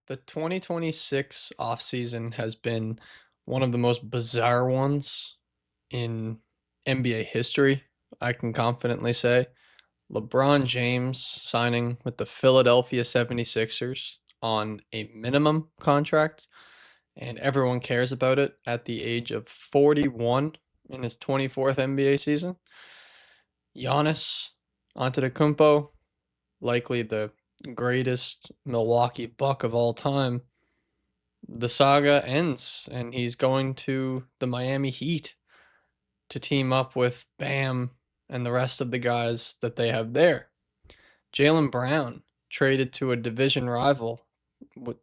The 2026 offseason has been one of the most bizarre ones in NBA history, I can confidently say. LeBron James signing with the Philadelphia 76ers on a minimum contract, and everyone cares about it at the age of 41 in his 24th NBA season. Giannis Antetokounmpo, likely the greatest Milwaukee Buck of all time, the saga ends and he's going to the Miami Heat to team up with Bam and the rest of the guys that they have there. Jaylen Brown traded to a division rival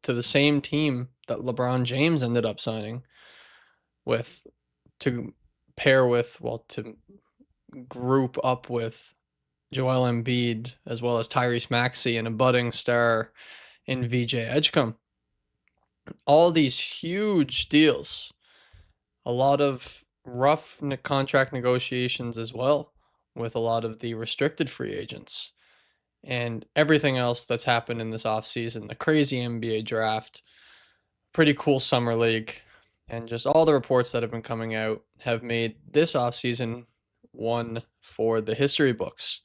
to the same team that LeBron James ended up signing with to pair with, well, to group up with Joel Embiid as well as Tyrese Maxey and a budding star in VJ Edgecombe. All these huge deals, a lot of rough contract negotiations as well with a lot of the restricted free agents and everything else that's happened in this offseason, the crazy NBA draft, pretty cool summer league, and just all the reports that have been coming out have made this offseason one for the history books.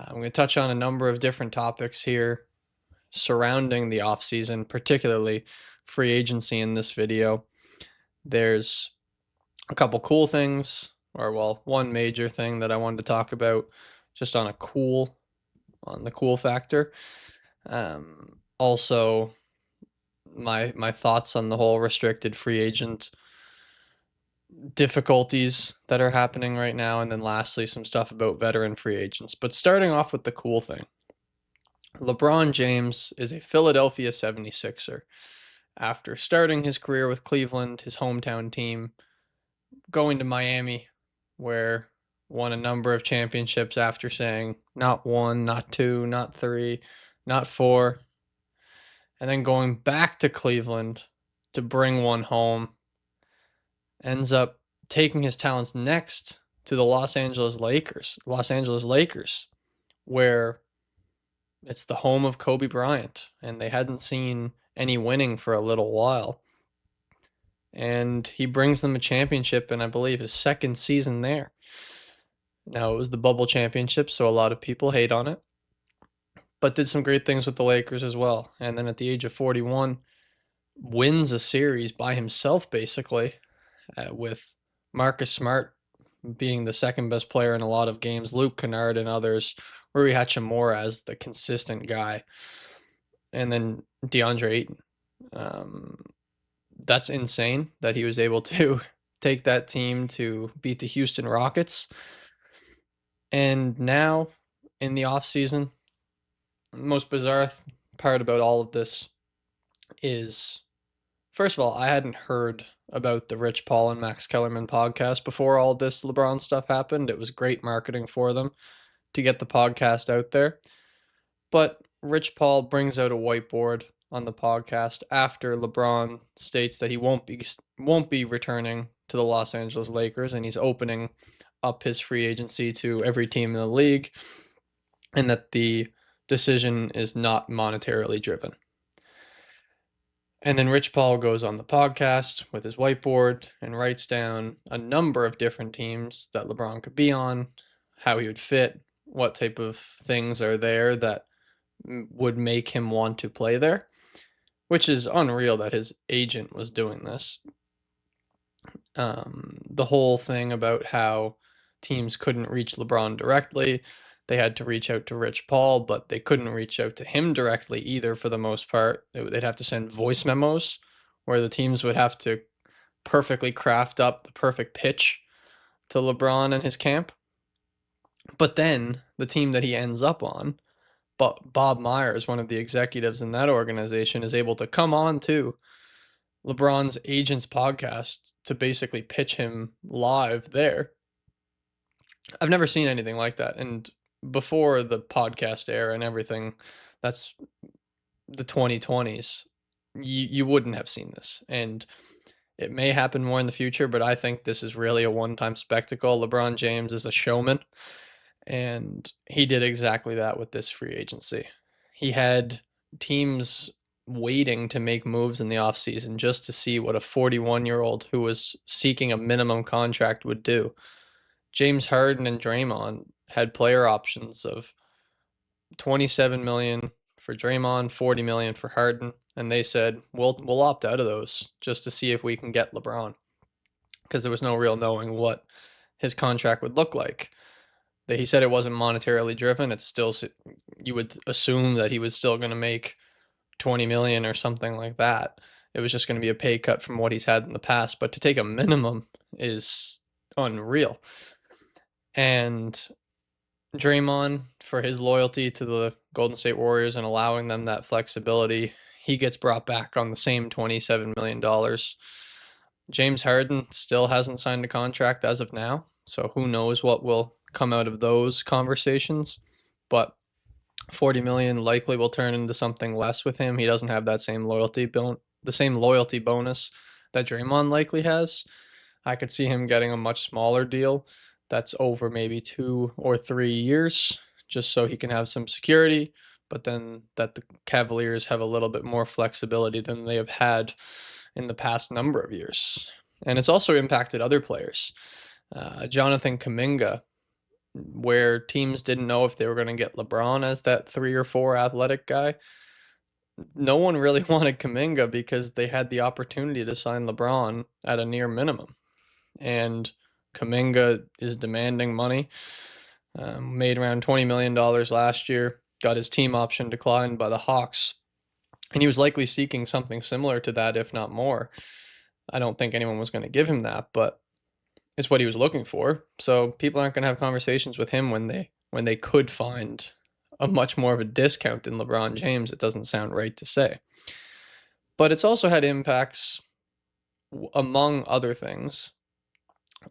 I'm going to touch on a number of different topics here surrounding the offseason, particularly free agency in this video. There's a couple cool things, or well, one major thing that I wanted to talk about just on the cool factor. Also my thoughts on the whole restricted free agent difficulties that are happening right now, and then lastly some stuff about veteran free agents. But starting off with the cool thing. LeBron James is a Philadelphia 76er. After starting his career with Cleveland, his hometown team, going to Miami, where won a number of championships after saying not one, not two, not three, not four, and then going back to Cleveland to bring one home, ends up taking his talents next to the Los Angeles Lakers, where it's the home of Kobe Bryant, and they hadn't seen any winning for a little while. And he brings them a championship in, I believe, his second season there. Now, it was the bubble championship, so a lot of people hate on it, but did some great things with the Lakers as well. And then at the age of 41, wins a series by himself, basically, with Marcus Smart being the second best player in a lot of games, Luke Kennard and others, Rui Hachimura as the consistent guy, and then DeAndre Ayton. That's insane that he was able to take that team to beat the Houston Rockets. And now in the offseason, the most bizarre part about all of this is, first of all, I hadn't heard about the Rich Paul and Max Kellerman podcast before all this LeBron stuff happened. It was great marketing for them to get the podcast out there. But Rich Paul brings out a whiteboard on the podcast after LeBron states that he won't be returning to the Los Angeles Lakers, and he's opening up his free agency to every team in the league, and that the decision is not monetarily driven. And then Rich Paul goes on the podcast with his whiteboard and writes down a number of different teams that LeBron could be on, how he would fit, what type of things are there that would make him want to play there, which is unreal that his agent was doing this. The whole thing about how teams couldn't reach LeBron directly, they had to reach out to Rich Paul, but they couldn't reach out to him directly either for the most part. They'd have to send voice memos where the teams would have to perfectly craft up the perfect pitch to LeBron and his camp. But then the team that he ends up on, but Bob Myers, one of the executives in that organization, is able to come on to LeBron's agent's podcast to basically pitch him live there. I've never seen anything like that. And before the podcast era and everything, that's the 2020s, you wouldn't have seen this. And it may happen more in the future, but I think this is really a one-time spectacle. LeBron James is a showman, and he did exactly that with this free agency. He had teams waiting to make moves in the offseason just to see what a 41-year-old who was seeking a minimum contract would do. James Harden and Draymond had player options of 27 million for Draymond, 40 million for Harden, and they said, we'll opt out of those just to see if we can get LeBron, because there was no real knowing what his contract would look like. He said it wasn't monetarily driven. It's still, you would assume that he was still going to make 20 million or something like that. It was just going to be a pay cut from what he's had in the past, but to take a minimum is unreal. And Draymond, for his loyalty to the Golden State Warriors and allowing them that flexibility, he gets brought back on the same $27 million. James Harden still hasn't signed a contract as of now, so who knows what will come out of those conversations. But 40 million likely will turn into something less with him. He doesn't have that same loyalty bonus that Draymond likely has. I could see him getting a much smaller deal that's over maybe 2 or 3 years, just so he can have some security, but then that the Cavaliers have a little bit more flexibility than they have had in the past number of years. And it's also impacted other players. Jonathan Kuminga, where teams didn't know if they were going to get LeBron as that 3 or 4 athletic guy. No one really wanted Kuminga because they had the opportunity to sign LeBron at a near minimum. And Kuminga is demanding money. Made around $20 million last year, got his team option declined by the Hawks, and he was likely seeking something similar to that, if not more. I don't think anyone was going to give him that, but it's what he was looking for. So people aren't going to have conversations with him when they could find a much more of a discount than LeBron James. It doesn't sound right to say. But it's also had impacts, among other things,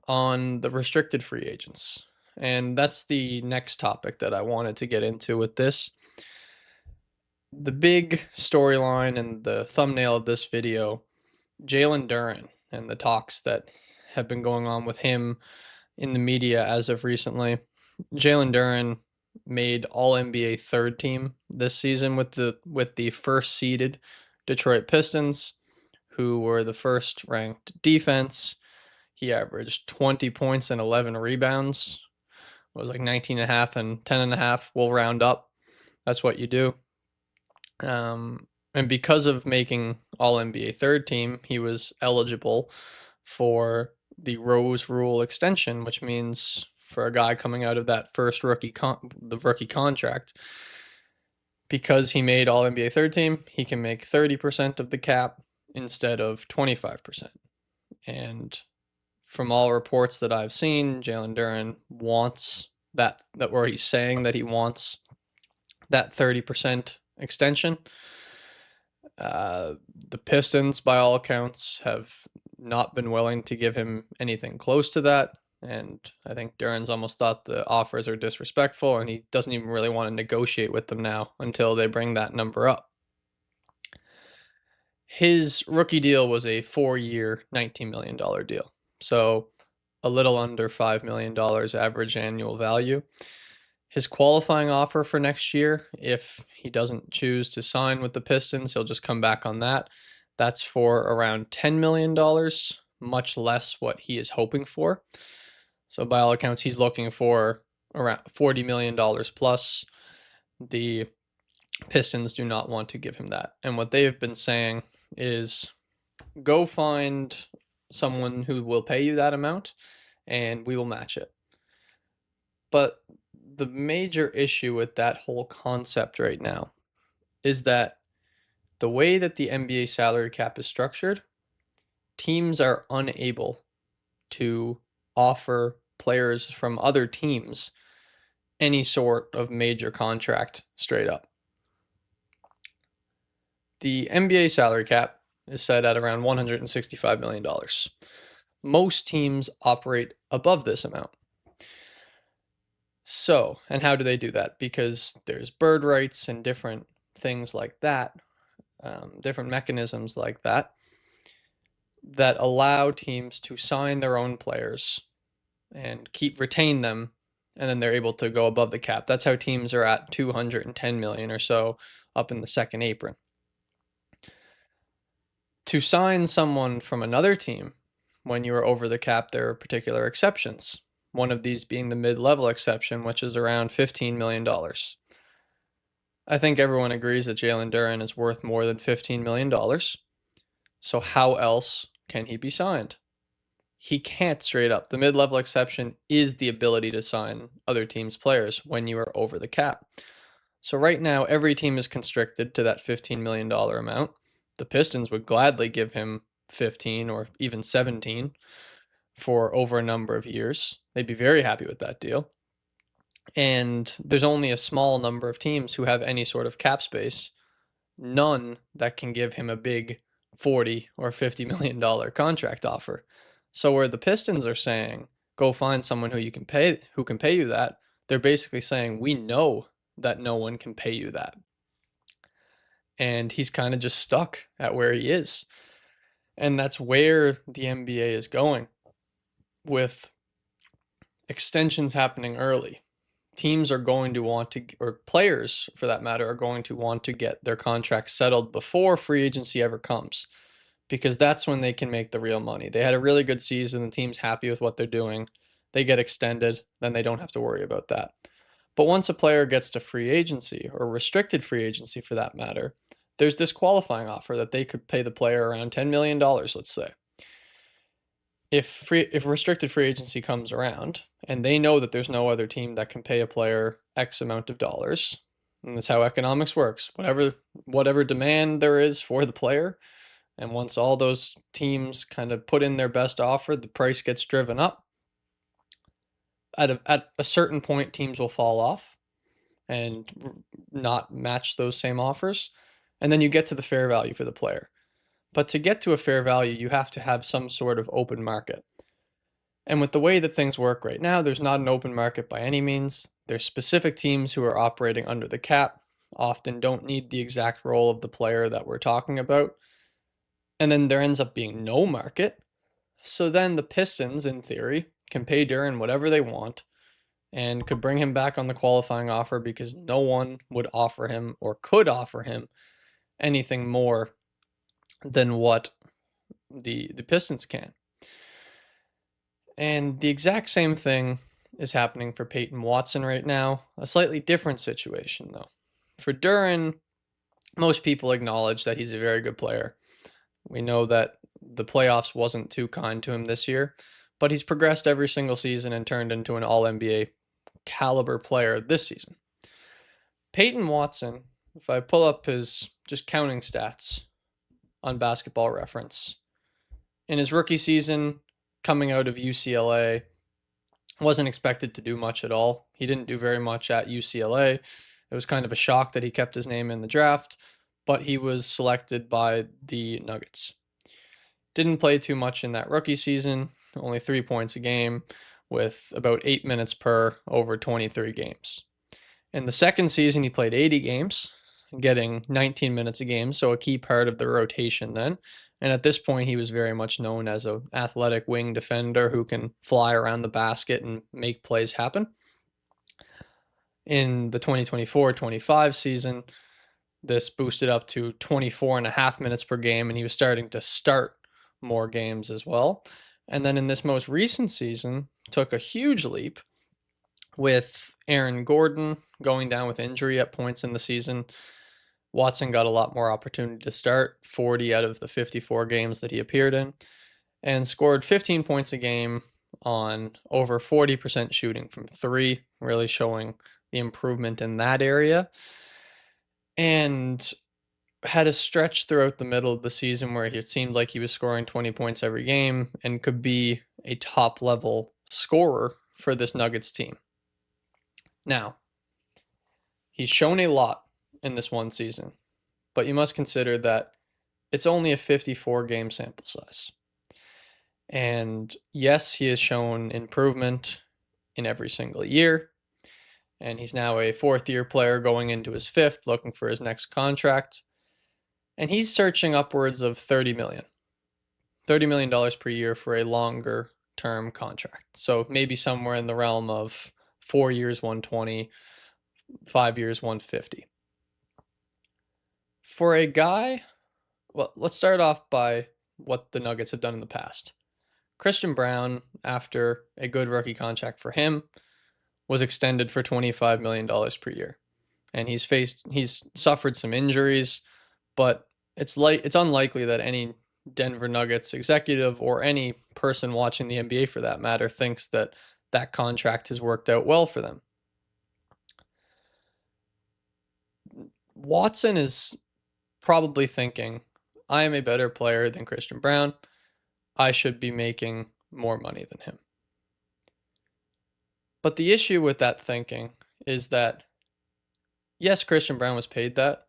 on the restricted free agents. And that's the next topic that I wanted to get into with this. The big storyline and the thumbnail of this video, Jalen Duren and the talks that have been going on with him in the media as of recently. Jalen Duren made All NBA third team this season with the first seeded Detroit Pistons, who were the first ranked defense. He averaged 20 points and 11 rebounds. It was like 19 and a half and 10 and a half. We'll round up. That's what you do. And because of making All NBA third team, he was eligible for the Rose Rule extension, which means for a guy coming out of that first rookie contract, because he made All NBA third team, he can make 30% of the cap instead of 25%. And from all reports that I've seen, Jalen Duren wants that, where he's saying that he wants that 30% extension. The Pistons, by all accounts, have not been willing to give him anything close to that. And I think Duren's almost thought the offers are disrespectful, and he doesn't even really want to negotiate with them now until they bring that number up. His rookie deal was a 4-year, $19 million deal. So a little under $5 million average annual value. His qualifying offer for next year, if he doesn't choose to sign with the Pistons, he'll just come back on that. That's for around $10 million, much less what he is hoping for. So by all accounts, he's looking for around $40 million plus. The Pistons do not want to give him that. And what they have been saying is, go find someone who will pay you that amount and we will match it. But the major issue with that whole concept right now is that the way that the NBA salary cap is structured, teams are unable to offer players from other teams any sort of major contract straight up. The NBA salary cap is set at around $165 million. Most teams operate above this amount. So, and how do they do that? Because there's bird rights and different things like that, different mechanisms like that, that allow teams to sign their own players and retain them, and then they're able to go above the cap. That's how teams are at 210 million or so up in the second apron. To sign someone from another team when you are over the cap, there are particular exceptions. One of these being the mid-level exception, which is around $15 million. I think everyone agrees that Jalen Duren is worth more than $15 million. So how else can he be signed? He can't straight up. The mid-level exception is the ability to sign other teams' players when you are over the cap. So right now, every team is constricted to that $15 million amount. The Pistons would gladly give him 15 or even 17 for over a number of years. They'd be very happy with that deal. And there's only a small number of teams who have any sort of cap space, none that can give him a big 40 or $50 million contract offer. So where the Pistons are saying, go find someone who can pay you that, they're basically saying, we know that no one can pay you that. And he's kind of just stuck at where he is. And that's where the NBA is going with extensions happening early. Teams are going to want to, or players for that matter, are going to want to get their contracts settled before free agency ever comes, because that's when they can make the real money. They had a really good season, the team's happy with what they're doing, they get extended, then they don't have to worry about that. But once a player gets to free agency, or restricted free agency for that matter, there's this qualifying offer that they could pay the player around $10 million, let's say. If restricted free agency comes around and they know that there's no other team that can pay a player X amount of dollars, and that's how economics works, whatever demand there is for the player, and once all those teams kind of put in their best offer, the price gets driven up. At a certain point, teams will fall off and not match those same offers, and then you get to the fair value for the player. But to get to a fair value, you have to have some sort of open market. And with the way that things work right now, there's not an open market by any means. There's specific teams who are operating under the cap, often don't need the exact role of the player that we're talking about. And then there ends up being no market. So then the Pistons, in theory, can pay Duren whatever they want and could bring him back on the qualifying offer because no one would offer him or could offer him anything more than what the Pistons can. And the exact same thing is happening for Peyton Watson right now. A slightly different situation, though. For Duren, most people acknowledge that he's a very good player. We know that the playoffs wasn't too kind to him this year, but he's progressed every single season and turned into an All-NBA caliber player this season. Peyton Watson, if I pull up his just counting stats on Basketball Reference, in his rookie season, coming out of UCLA, wasn't expected to do much at all. He didn't do very much at UCLA. It was kind of a shock that he kept his name in the draft, but he was selected by the Nuggets. Didn't play too much in that rookie season, only 3 points a game with about 8 minutes per over 23 games. In the second season, he played 80 games, getting 19 minutes a game, so a key part of the rotation then. And at this point, he was very much known as an athletic wing defender who can fly around the basket and make plays happen. In the 2024-25 season, this boosted up to 24.5 minutes per game, and he was starting to start more games as well. And then in this most recent season, took a huge leap with Aaron Gordon going down with injury at points in the season. Watson got a lot more opportunity to start, 40 out of the 54 games that he appeared in, and scored 15 points a game on over 40% shooting from three, really showing the improvement in that area. And had a stretch throughout the middle of the season where it seemed like he was scoring 20 points every game and could be a top-level scorer for this Nuggets team. Now, he's shown a lot in this one season, but you must consider that it's only a 54-game sample size. And yes, he has shown improvement in every single year, and he's now a fourth-year player going into his fifth, looking for his next contract. And he's searching upwards of $30 million per year for a longer term contract. So maybe somewhere in the realm of 4 years, 120, 5 years, 150. For a guy Well, let's start off by what the Nuggets have done in the past. Christian Brown, after a good rookie contract for him, was extended for $25 million per year. And he's suffered some injuries, but it's unlikely that any Denver Nuggets executive or any person watching the NBA for that matter thinks that that contract has worked out well for them. Watson is probably thinking, I am a better player than Christian Brown. I should be making more money than him. But the issue with that thinking is that, yes, Christian Brown was paid that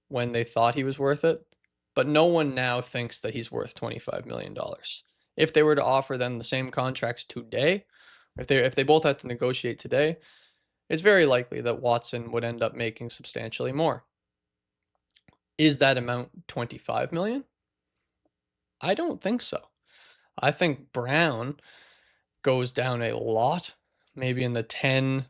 when they thought he was worth it, but no one now thinks that he's worth $25 million. If they were to offer them the same contracts today, if they both had to negotiate today, it's very likely that Watson would end up making substantially more. Is that amount 25 million? I don't think so. I think Brown goes down a lot, maybe in the 10,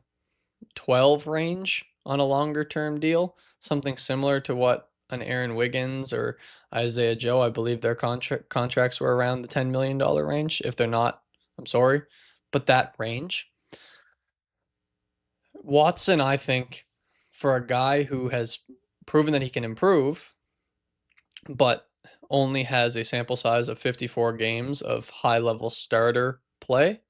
12 range on a longer term deal, something similar to what an Aaron Wiggins or Isaiah Joe, I believe their contracts were around the $10 million range. If they're not, I'm sorry, but that range. Watson, I think, for a guy who has proven that he can improve, but only has a sample size of 54 games of high level starter play,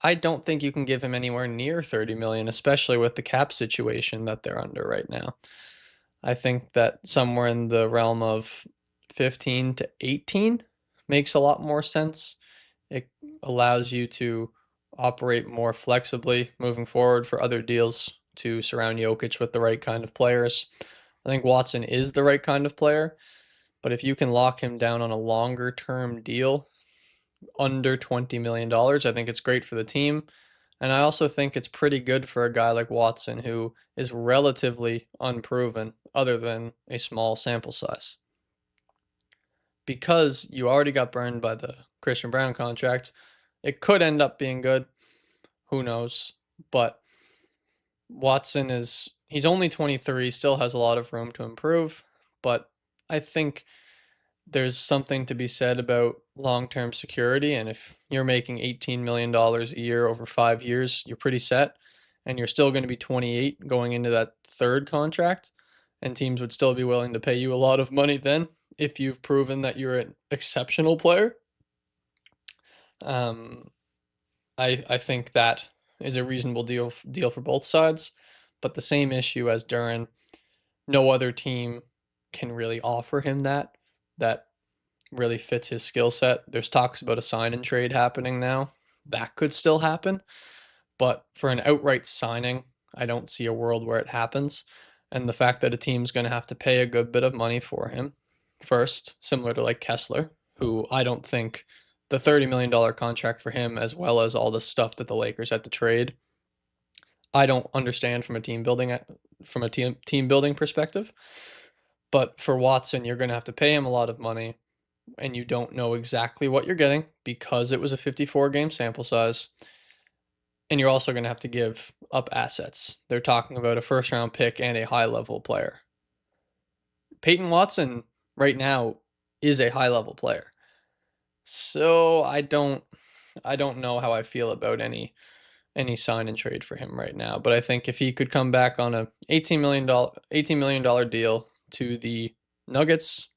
I don't think you can give him anywhere near 30 million, especially with the cap situation that they're under right now. I think that somewhere in the realm of 15 to 18 makes a lot more sense. It allows you to operate more flexibly moving forward for other deals to surround Jokic with the right kind of players. I think Watson is the right kind of player, but if you can lock him down on a longer term deal under $20 million, I think it's great for the team. And I also think it's pretty good for a guy like Watson who is relatively unproven other than a small sample size. Because you already got burned by the Christian Brown contract, it could end up being good. Who knows? But he's only 23, still has a lot of room to improve. But I think there's something to be said about long-term security. And if you're making $18 million a year over 5 years, you're pretty set. And you're still going to be 28 going into that third contract. And teams would still be willing to pay you a lot of money then if you've proven that you're an exceptional player. Um, I think that is a reasonable deal for both sides. But the same issue as Duran, no other team can really offer him that really fits his skill set. There's talks about a sign and trade happening now. That could still happen. But for an outright signing, I don't see a world where it happens. And the fact that a team's going to have to pay a good bit of money for him, first, similar to like Kessler, who I don't think the $30 million contract for him, as well as all the stuff that the Lakers had to trade, I don't understand from a team building perspective. But for Watson, you're going to have to pay him a lot of money, and you don't know exactly what you're getting because it was a 54 game sample size. And you're also going to have to give up assets. They're talking about a first round pick and a high level player. Peyton Watson right now is a high level player. So I don't know how I feel about any sign and trade for him right now, but I think if he could come back on a $18 million deal to the Nuggets,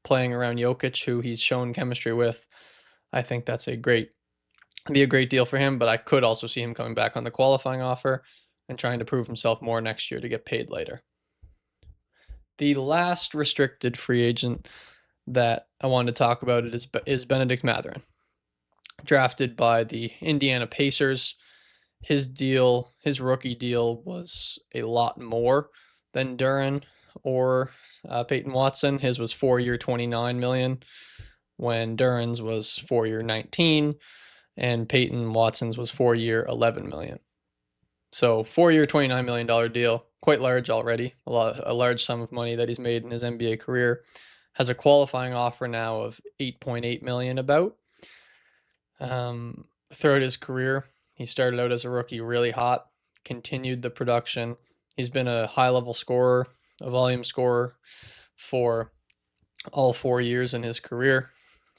playing around Jokic, who he's shown chemistry with, I think that's be a great deal for him. But I could also see him coming back on the qualifying offer and trying to prove himself more next year to get paid later. The last restricted free agent that I wanted to talk about is Benedict Mathurin, drafted by the Indiana Pacers. His rookie deal was a lot more than Duran or Peyton Watson. His was 4 year, $29 million, when Duran's was 4 year, $19, and Peyton Watson's was 4 year, $11 million. So 4 year, $29 million deal, quite large already. A large sum of money that he's made in his NBA career. Has a qualifying offer now of $8.8 million about. Throughout his career, he started out as a rookie really hot, continued the production. He's been a high level scorer, a volume scorer for all 4 years in his career.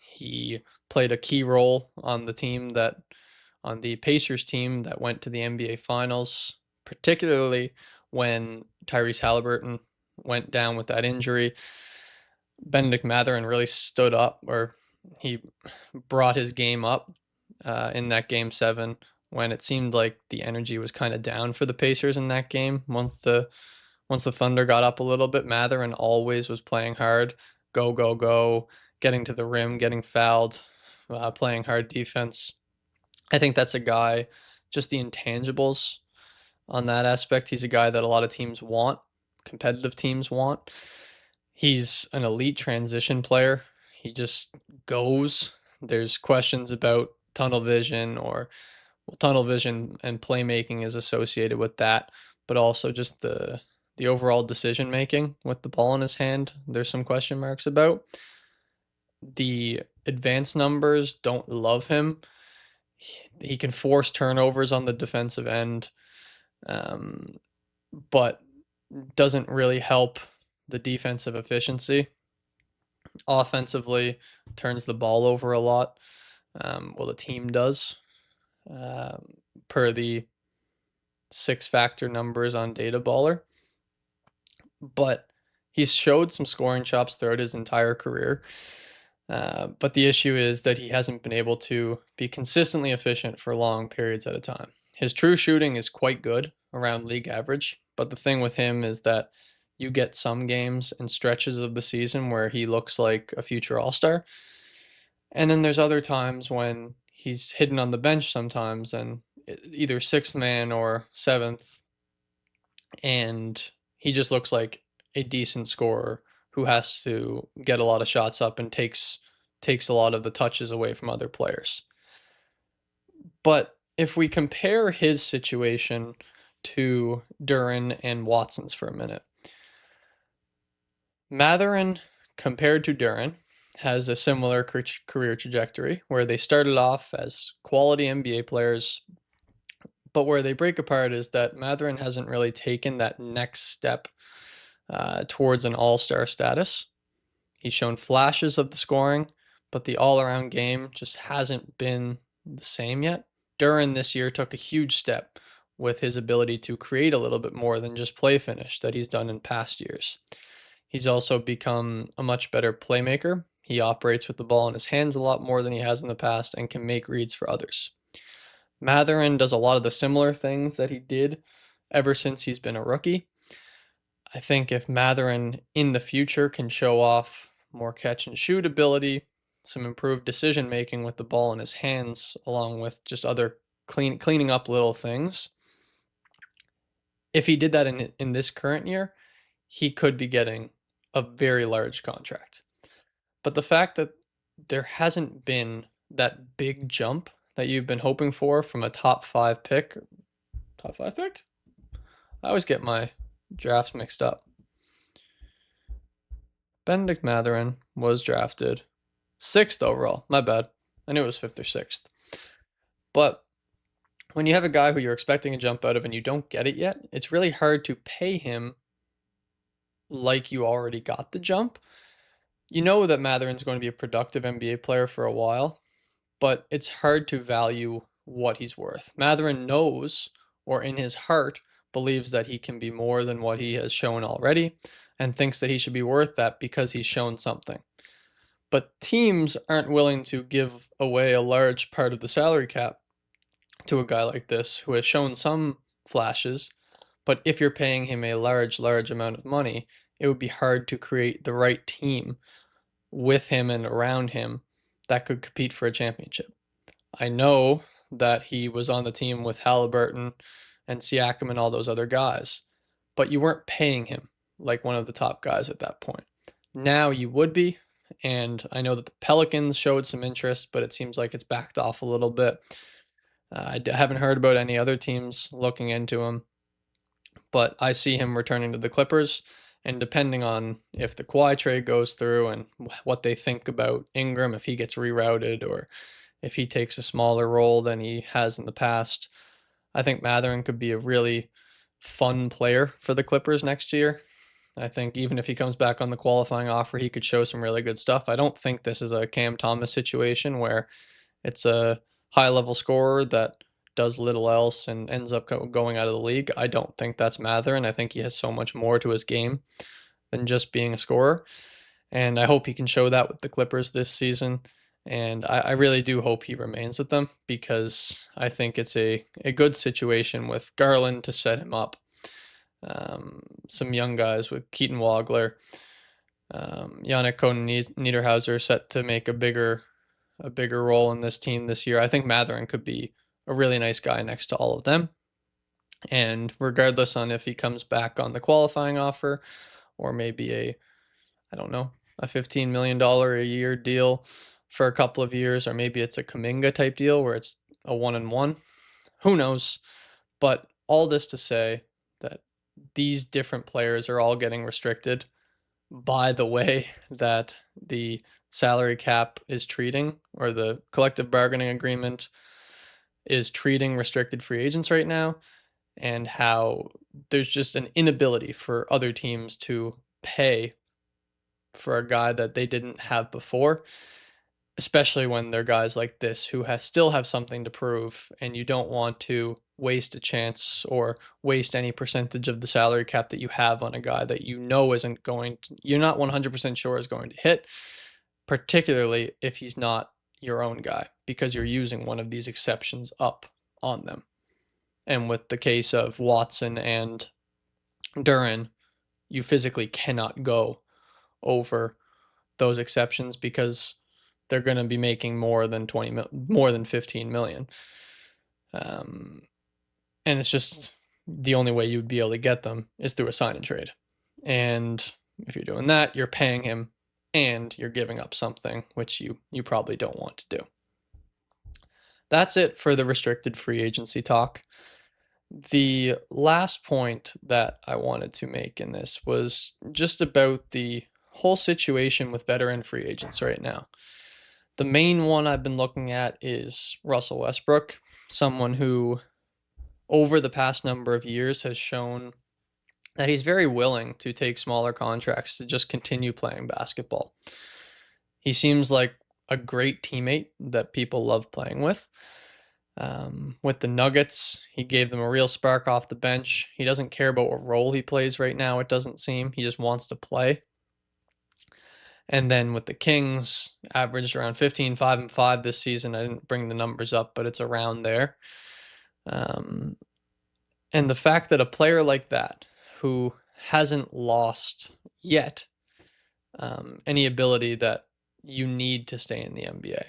He played a key role on the Pacers team that went to the NBA Finals, particularly when Tyrese Halliburton went down with that injury. Benedict Mathurin really stood up, or he brought his game up in that game 7 when it seemed like the energy was kind of down for the Pacers in that game. Once the Thunder got up a little bit, Mathurin always was playing hard, go go go, getting to the rim, getting fouled, playing hard defense. I think that's a guy, just the intangibles on that aspect. He's a guy that a lot of teams want, competitive teams want. He's an elite transition player. He just goes. There's questions about tunnel vision, or well, tunnel vision and playmaking is associated with that, but also just the overall decision making with the ball in his hand. There's some question marks about. The advanced numbers don't love him. He can force turnovers on the defensive end, um, but doesn't really help the defensive efficiency. Offensively, turns the ball over a lot. Well, the team does, per the six factor numbers on Data Baller. But he's showed some scoring chops throughout his entire career. But the issue is that he hasn't been able to be consistently efficient for long periods at a time. His true shooting is quite good, around league average. But the thing with him is that you get some games and stretches of the season where he looks like a future all-star. And then there's other times when he's hidden on the bench sometimes, and either sixth man or seventh, and he just looks like a decent scorer who has to get a lot of shots up and takes a lot of the touches away from other players. But if we compare his situation to Duren and Watson's for a minute, Mathurin, compared to Duren, has a similar career trajectory where they started off as quality NBA players, but where they break apart is that Mathurin hasn't really taken that next step towards an all-star status. He's shown flashes of the scoring, but the all-around game just hasn't been the same yet. Duren this year took a huge step with his ability to create a little bit more than just play finish that he's done in past years. He's also become a much better playmaker. He operates with the ball in his hands a lot more than he has in the past and can make reads for others. Mathurin does a lot of the similar things that he did ever since he's been a rookie. I think if Mathurin in the future can show off more catch and shoot ability, some improved decision making with the ball in his hands, along with just other cleaning up little things, if he did that in this current year, he could be getting a very large contract. But the fact that there hasn't been that big jump that you've been hoping for from a top five pick. Top five pick? I always get my drafts mixed up. Benedict Mathurin was drafted 6th overall. My bad. I knew it was 5th or 6th. But when you have a guy who you're expecting a jump out of and you don't get it yet, it's really hard to pay him like you already got the jump. You know that Mathurin's going to be a productive NBA player for a while, but it's hard to value what he's worth. Mathurin knows, or in his heart, believes that he can be more than what he has shown already, and thinks that he should be worth that because he's shown something. But teams aren't willing to give away a large part of the salary cap to a guy like this who has shown some flashes, but if you're paying him a large amount of money, it would be hard to create the right team with him and around him that could compete for a championship. I know that he was on the team with Halliburton and Siakam and all those other guys, but you weren't paying him like one of the top guys at that point. Now you would be, and I know that the Pelicans showed some interest, but it seems like it's backed off a little bit. I haven't heard about any other teams looking into him, but I see him returning to the Clippers. And depending on if the Kawhi trade goes through and what they think about Ingram, if he gets rerouted or if he takes a smaller role than he has in the past, I think Mathurin could be a really fun player for the Clippers next year. I think even if he comes back on the qualifying offer, he could show some really good stuff. I don't think this is a Cam Thomas situation where it's a high-level scorer that does little else and ends up going out of the league. I don't think that's Mather, and I think he has so much more to his game than just being a scorer. And I hope he can show that with the Clippers this season. And I really do hope he remains with them because I think it's a good situation with Garland to set him up. Some young guys with Keaton Wagler, Yannick Cohn-Niederhauser set to make a bigger role in this team this year. I think Matherin could be a really nice guy next to all of them. And regardless on if he comes back on the qualifying offer or maybe I don't know, a $15 million a year deal for a couple of years, or maybe it's a Kuminga type deal where it's a 1-and-1. Who knows? But all this to say that these different players are all getting restricted by the way that the salary cap is treating, or the collective bargaining agreement is treating restricted free agents right now, and how there's just an inability for other teams to pay for a guy that they didn't have before, especially when they're guys like this who still have something to prove, and you don't want to waste a chance or waste any percentage of the salary cap that you have on a guy that you know isn't going to, you're not 100% sure is going to hit, particularly if he's not your own guy, because you're using one of these exceptions up on them. And with the case of Watson and Duran, you physically cannot go over those exceptions because they're going to be making more than 15 million. And it's just the only way you'd be able to get them is through a sign and trade. And if you're doing that, you're paying him and you're giving up something which you probably don't want to do. That's it for the restricted free agency talk. The last point that I wanted to make in this was just about the whole situation with veteran free agents right now. The main one I've been looking at is Russell Westbrook, someone who over the past number of years has shown that he's very willing to take smaller contracts to just continue playing basketball. He seems like a great teammate that people love playing with. With the Nuggets, he gave them a real spark off the bench. He doesn't care about what role he plays right now, it doesn't seem. He just wants to play. And then with the Kings, averaged around 15, 5, and 5 this season. I didn't bring the numbers up, but it's around there. And the fact that a player like that, who hasn't lost yet any ability that you need to stay in the NBA.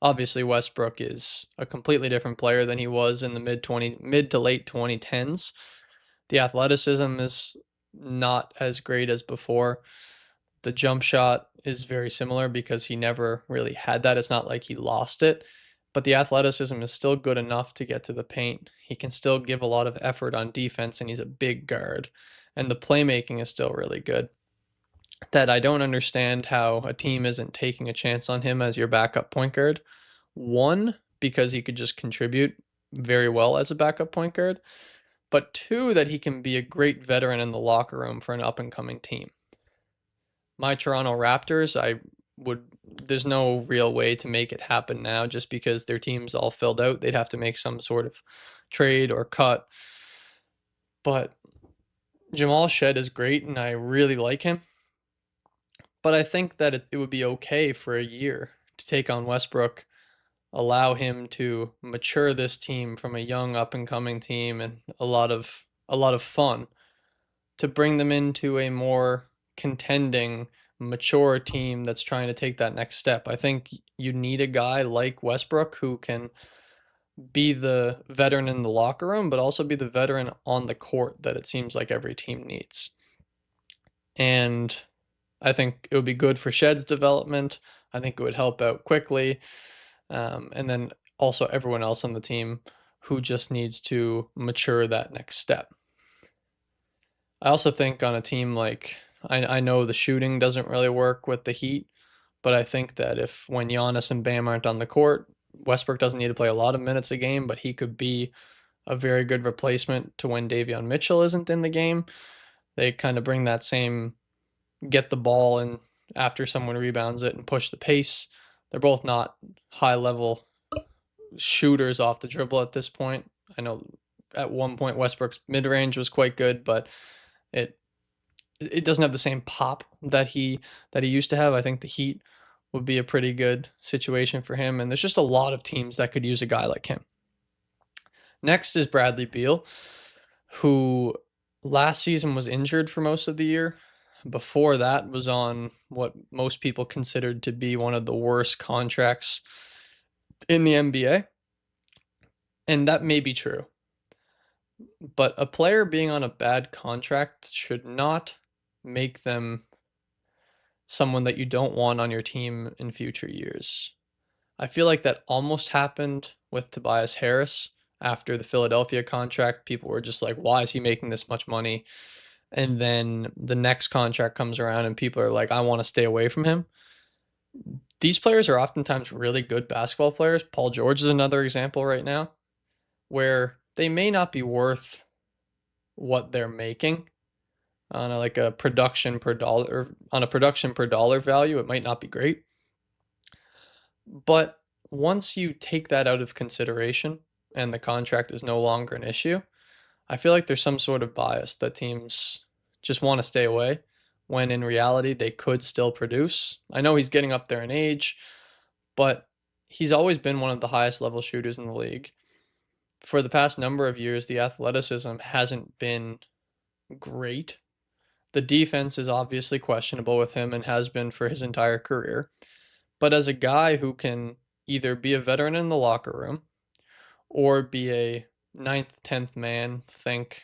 Obviously, Westbrook is a completely different player than he was in the mid to late 2010s. The athleticism is not as great as before. The jump shot is very similar because he never really had that. It's not like he lost it, but the athleticism is still good enough to get to the paint. He can still give a lot of effort on defense, and he's a big guard. And the playmaking is still really good. That I don't understand how a team isn't taking a chance on him as your backup point guard. One, because he could just contribute very well as a backup point guard. But two, that he can be a great veteran in the locker room for an up-and-coming team. My Toronto Raptors, there's no real way to make it happen now just because their team's all filled out. They'd have to make some sort of trade or cut. But Jamal Shed is great, and I really like him. But I think that it would be okay for a year to take on Westbrook, allow him to mature this team from a young up-and-coming team and a lot of fun, to bring them into a more contending, mature team that's trying to take that next step. I think you need a guy like Westbrook who can be the veteran in the locker room, but also be the veteran on the court that it seems like every team needs. And I think it would be good for Shed's development. I think it would help out quickly. And then also everyone else on the team who just needs to mature that next step. I also think on a team like, I know the shooting doesn't really work with the Heat, but I think that if when Giannis and Bam aren't on the court, Westbrook doesn't need to play a lot of minutes a game, but he could be a very good replacement to when Davion Mitchell isn't in the game. They kind of bring that same get the ball and after someone rebounds it and push the pace. They're both not high level shooters off the dribble at this point. I know at one point Westbrook's mid range was quite good, but it it doesn't have the same pop that he used to have. I think the Heat would be a pretty good situation for him, and there's just a lot of teams that could use a guy like him. Next is Bradley Beal, who last season was injured for most of the year. Before that was on what most people considered to be one of the worst contracts in the NBA. And that may be true. But a player being on a bad contract should not make them someone that you don't want on your team in future years. I feel like that almost happened with Tobias Harris after the Philadelphia contract. People were just like, why is he making this much money? And then the next contract comes around and people are like, I want to stay away from him. These players are oftentimes really good basketball players. Paul George is another example right now where they may not be worth what they're making on a production per dollar, on a production per dollar value. It might not be great, but once you take that out of consideration and the contract is no longer an issue, I feel like there's some sort of bias that teams just want to stay away when in reality they could still produce. I know he's getting up there in age, but he's always been one of the highest level shooters in the league. For the past number of years, the athleticism hasn't been great. The defense is obviously questionable with him and has been for his entire career. But as a guy who can either be a veteran in the locker room or be a ninth, 10th man, think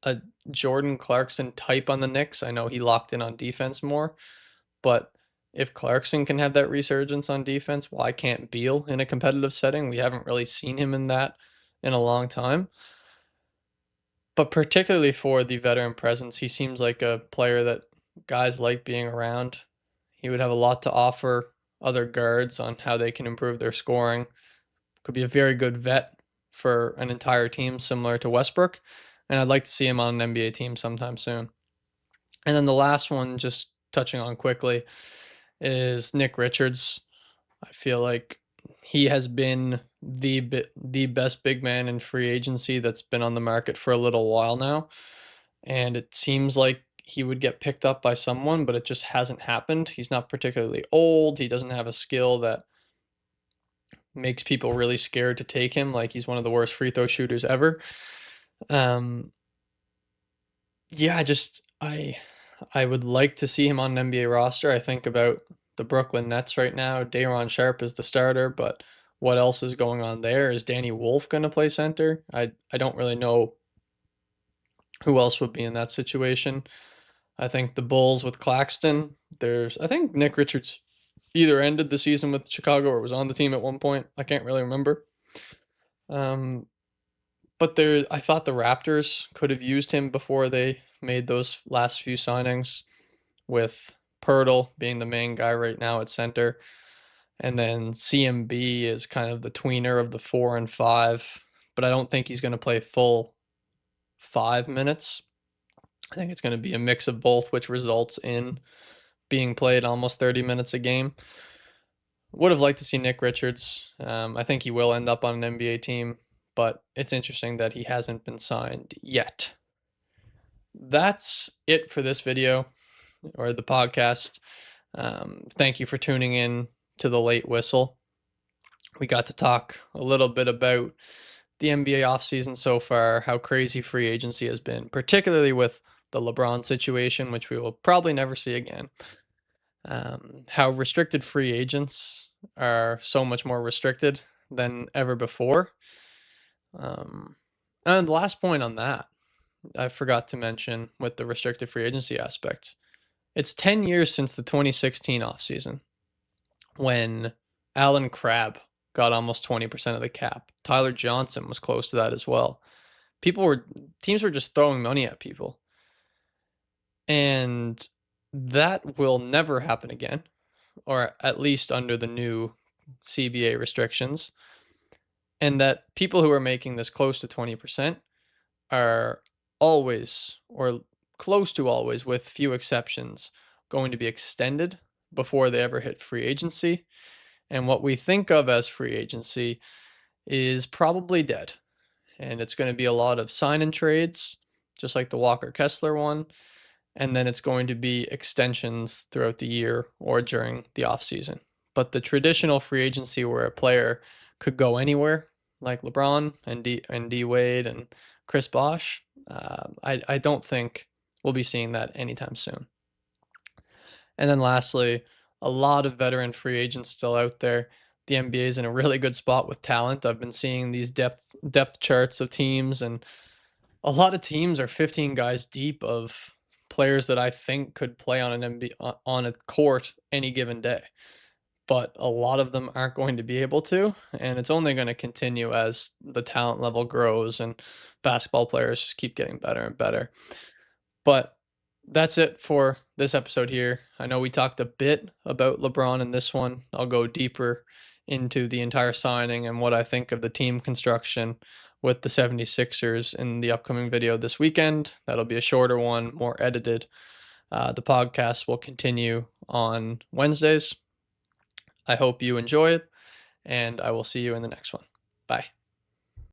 a Jordan Clarkson type on the Knicks. I know he locked in on defense more, but if Clarkson can have that resurgence on defense, why can't Beal in a competitive setting? We haven't really seen him in that in a long time. But particularly for the veteran presence, he seems like a player that guys like being around. He would have a lot to offer other guards on how they can improve their scoring. Could be a very good vet for an entire team similar to Westbrook. And I'd like to see him on an NBA team sometime soon. And then the last one, just touching on quickly, is Nick Richards. I feel like he has been the best big man in free agency that's been on the market for a little while now. And it seems like he would get picked up by someone, but it just hasn't happened. He's not particularly old. He doesn't have a skill that makes people really scared to take him. Like he's one of the worst free throw shooters ever. Yeah, I would like to see him on an NBA roster. I think about the Brooklyn Nets right now. Day'Ron Sharpe is the starter, but what else is going on there? Is Danny Wolf going to play center? I don't really know who else would be in that situation. I think the Bulls with Claxton. I think Nick Richards either ended the season with Chicago or was on the team at one point. I can't really remember. But I thought the Raptors could have used him before they made those last few signings, with Pirtle being the main guy right now at center. And then CMB is kind of the tweener of the 4 and 5, but I don't think he's going to play full 5 minutes. I think it's going to be a mix of both, which results in being played almost 30 minutes a game. Would have liked to see Nick Richards. I think he will end up on an NBA team, but it's interesting that he hasn't been signed yet. That's it for this video or the podcast. Thank you for tuning in to the late whistle. We got to talk a little bit about the NBA offseason so far, how crazy free agency has been, particularly with the LeBron situation, which we will probably never see again. How restricted free agents are so much more restricted than ever before. And the last point on that, I forgot to mention with the restricted free agency aspect. It's 10 years since the 2016 offseason when Alan Crabb got almost 20% of the cap. Tyler Johnson was close to that as well. Teams were just throwing money at people. And that will never happen again, or at least under the new CBA restrictions. And that people who are making this close to 20% are always, or close to always, with few exceptions, going to be extended before they ever hit free agency. And what we think of as free agency is probably dead. And it's going to be a lot of sign and trades, just like the Walker Kessler one. And then it's going to be extensions throughout the year or during the offseason. But the traditional free agency where a player could go anywhere, like LeBron and D Wade and Chris Bosh, I don't think we'll be seeing that anytime soon. And then lastly, a lot of veteran free agents still out there. The NBA is in a really good spot with talent. I've been seeing these depth charts of teams, and a lot of teams are 15 guys deep of players that I think could play on an NBA on a court any given day. But a lot of them aren't going to be able to, and it's only going to continue as the talent level grows and basketball players just keep getting better and better. But that's it for this episode here. I know we talked a bit about LeBron in this one. I'll go deeper into the entire signing and what I think of the team construction with the 76ers in the upcoming video this weekend. That'll be a shorter one, more edited. The podcast will continue on Wednesdays. I hope you enjoy it, and I will see you in the next one. Bye.